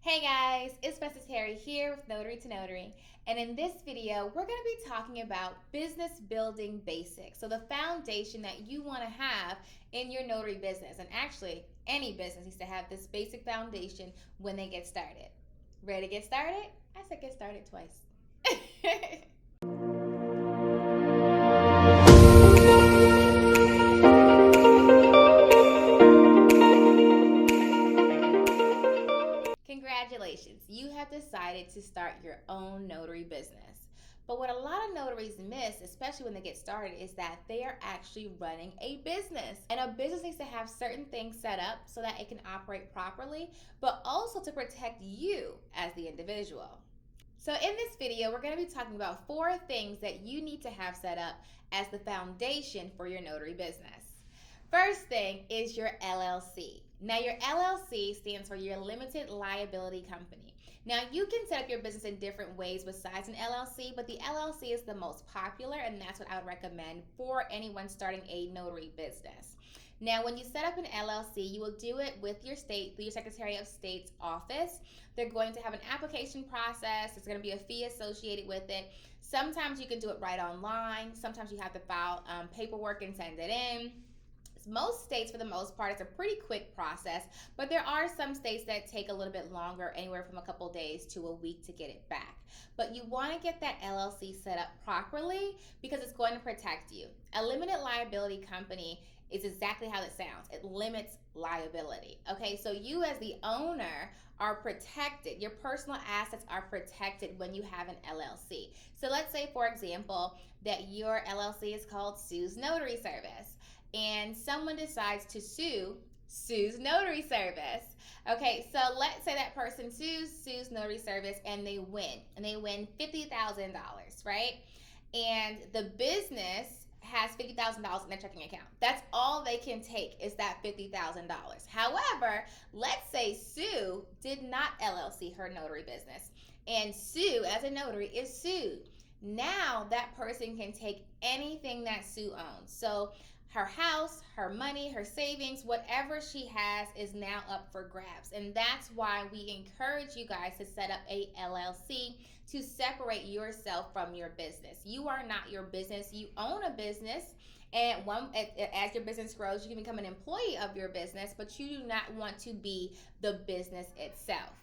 Hey guys, it's Vaness here with Notary to Notary, and in this video, we're going to be talking about business building basics. So, the foundation that you want to have in your notary business, and actually, any business needs to have this basic foundation when they get started. Ready to get started? I said get started twice. Congratulations, you have decided to start your own notary business. But what a lot of notaries miss, especially when they get started, is that they are actually running a business. And a business needs to have certain things set up so that it can operate properly, but also to protect you as the individual. So in this video, we're going to be talking about 4 things that you need to have set up as the foundation for your notary business. First thing is your LLC. Now, your LLC stands for your limited liability company. Now, you can set up your business in different ways besides an LLC, but the LLC is the most popular, and that's what I would recommend for anyone starting a notary business. Now, when you set up an LLC, you will do it with your state, through your Secretary of State's office. They're going to have an application process. There's going to be a fee associated with it. Sometimes you can do it right online. Sometimes you have to file paperwork and send it in. Most states, for the most part, it's a pretty quick process, but there are some states that take a little bit longer, anywhere from a couple days to a week to get it back. But you want to get that LLC set up properly because it's going to protect you. A limited liability company is exactly how it sounds. It limits liability. Okay, so you as the owner are protected. Your personal assets are protected when you have an LLC. So let's say, for example, that your LLC is called Sue's Notary Service, and someone decides to sue Sue's Notary Service. Okay, so let's say that person sues Sue's Notary Service and they win $50,000, right? And the business has $50,000 in their checking account. That's all they can take is that $50,000. However, let's say Sue did not LLC her notary business, and Sue, as a notary, is sued. Now that person can take anything that Sue owns. So her house, her money, her savings, whatever she has is now up for grabs. And that's why we encourage you guys to set up a LLC to separate yourself from your business. You are not your business. You own a business. And as your business grows, you can become an employee of your business, but you do not want to be the business itself.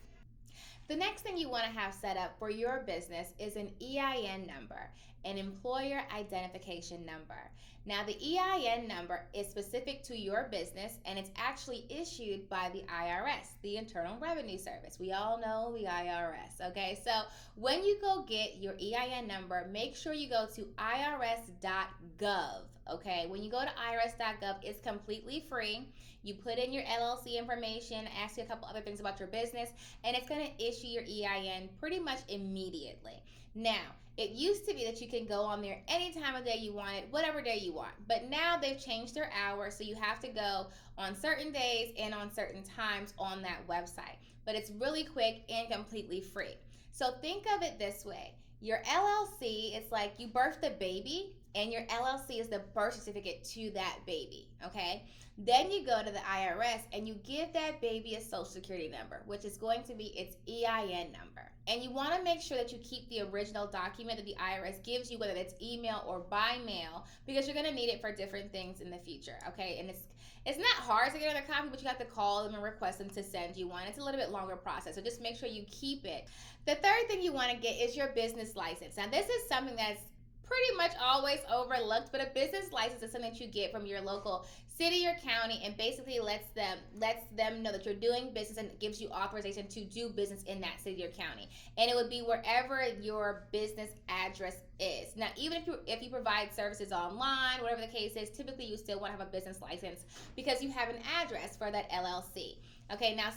The next thing you want to have set up for your business is an EIN number, an employer identification number. Now, the EIN number is specific to your business, and it's actually issued by the IRS, the Internal Revenue Service. We all know the IRS, okay? So when you go get your EIN number, make sure you go to irs.gov, okay? When you go to irs.gov, it's completely free. You put in your LLC information, ask you a couple other things about your business, and it's going to issue your EIN pretty much immediately. Now, it used to be that you can go on there any time of day you wanted, whatever day you want. But now they've changed their hours, so you have to go on certain days and on certain times on that website. But it's really quick and completely free. So think of it this way. Your LLC, it's like you birthed a baby, and your LLC is the birth certificate to that baby, okay? Then you go to the IRS and you give that baby a social security number, which is going to be its EIN number. And you want to make sure that you keep the original document that the IRS gives you, whether it's email or by mail, because you're going to need it for different things in the future, okay? And it's not hard to get another copy, but you have to call them and request them to send you one. It's a little bit longer process, so just make sure you keep it. The third thing you want to get is your business license. Now, this is something that's pretty much always overlooked, but a business license is something that you get from your local city or county, and basically lets them know that you're doing business and gives you authorization to do business in that city or county. And it would be wherever your business address is. Now, even if you provide services online, whatever the case is, typically you still want to have a business license because you have an address for that LLC. Okay, now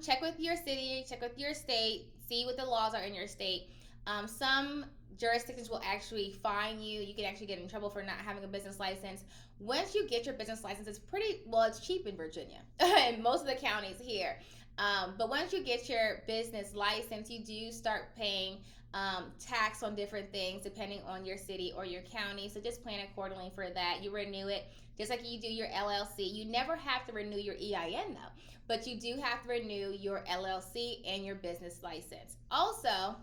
check with your city, check with your state, see what the laws are in your state. Some jurisdictions will actually fine you. You can actually get in trouble for not having a business license. Once you get your business license, it's cheap in Virginia and most of the counties here. But once you get your business license, you do start paying tax on different things depending on your city or your county. So just plan accordingly for that. You renew it just like you do your LLC. You never have to renew your EIN though. but you do have to renew your LLC and your business license. Also,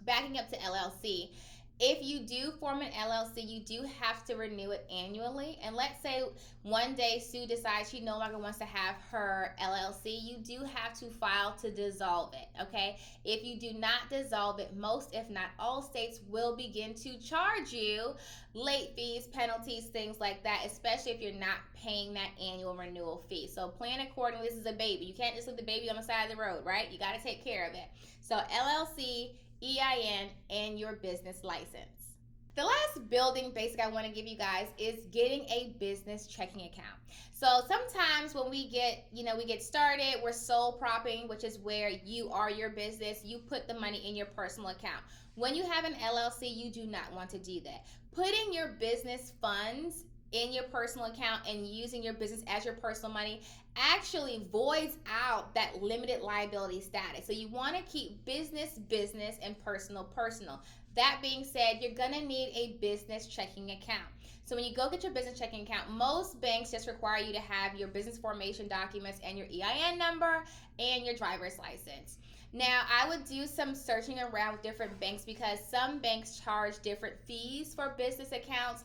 backing up to LLC, if you do form an LLC, you do have to renew it annually. And let's say one day Sue decides she no longer wants to have her LLC, you do have to file to dissolve it, okay? If you do not dissolve it, most, if not all states will begin to charge you late fees, penalties, things like that, especially if you're not paying that annual renewal fee. So plan accordingly. This is a baby. You can't just leave the baby on the side of the road, right? You got to take care of it. So LLC, EIN, and your business license. The last building basic I want to give you guys is getting a business checking account. So sometimes when we get started, we're sole propping, which is where you are your business. You put the money in your personal account. When you have an LLC, you do not want to do that. Putting your business funds in your personal account and using your business as your personal money actually voids out that limited liability status. So you want to keep business business and personal personal. That being said, you're going to need a business checking account. So when you go get your business checking account, most banks just require you to have your business formation documents and your EIN number and your driver's license. Now, I would do some searching around with different banks because some banks charge different fees for business accounts.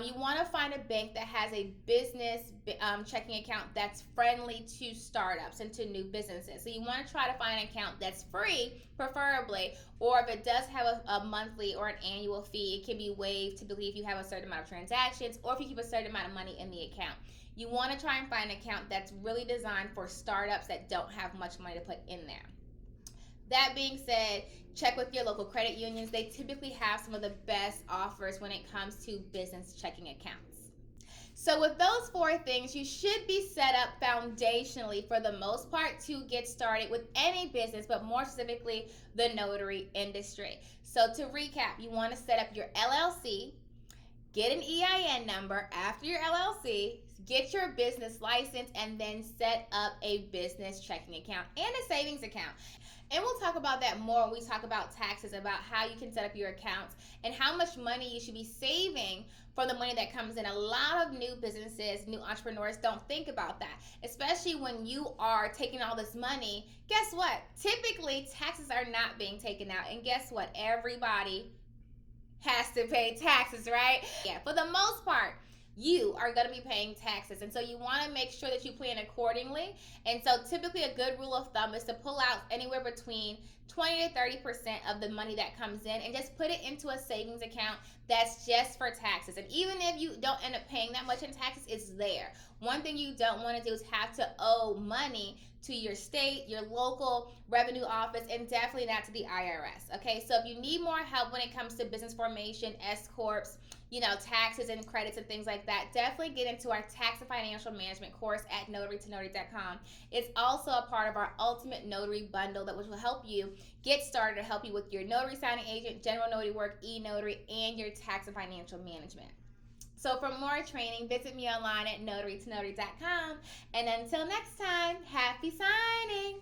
You want to find a bank that has a business checking account that's friendly to startups and to new businesses. So you want to try to find an account that's free, preferably, or if it does have a monthly or an annual fee, it can be waived typically if you have a certain amount of transactions or if you keep a certain amount of money in the account. You want to try and find an account that's really designed for startups that don't have much money to put in there. That being said, check with your local credit unions. They typically have some of the best offers when it comes to business checking accounts. So with those 4 things, you should be set up foundationally for the most part to get started with any business, but more specifically the notary industry. So to recap, you want to set up your LLC, get an EIN number after your LLC, get your business license, and then set up a business checking account and a savings account. And we'll talk about that more when we talk about taxes, about how you can set up your accounts and how much money you should be saving from the money that comes in. A lot of new businesses, new entrepreneurs don't think about that, especially when you are taking all this money. Guess what? Typically, taxes are not being taken out. And guess what? Everybody has to pay taxes, right? Yeah, for the most part, you are going to be paying taxes. And so you want to make sure that you plan accordingly. And so typically a good rule of thumb is to pull out anywhere between 20 to 30% of the money that comes in and just put it into a savings account that's just for taxes. And even if you don't end up paying that much in taxes, it's there. One thing you don't want to do is have to owe money to your state, your local revenue office, and definitely not to the IRS. Okay, so if you need more help when it comes to business formation, S corps, taxes and credits and things like that, definitely get into our tax and financial management course at notarytonotary.com. It's also a part of our ultimate notary bundle that will help you get started, to help you with your notary signing agent, general notary work, e-notary, and your tax and financial management. So for more training, visit me online at notarytonotary.com. And until next time, happy signing!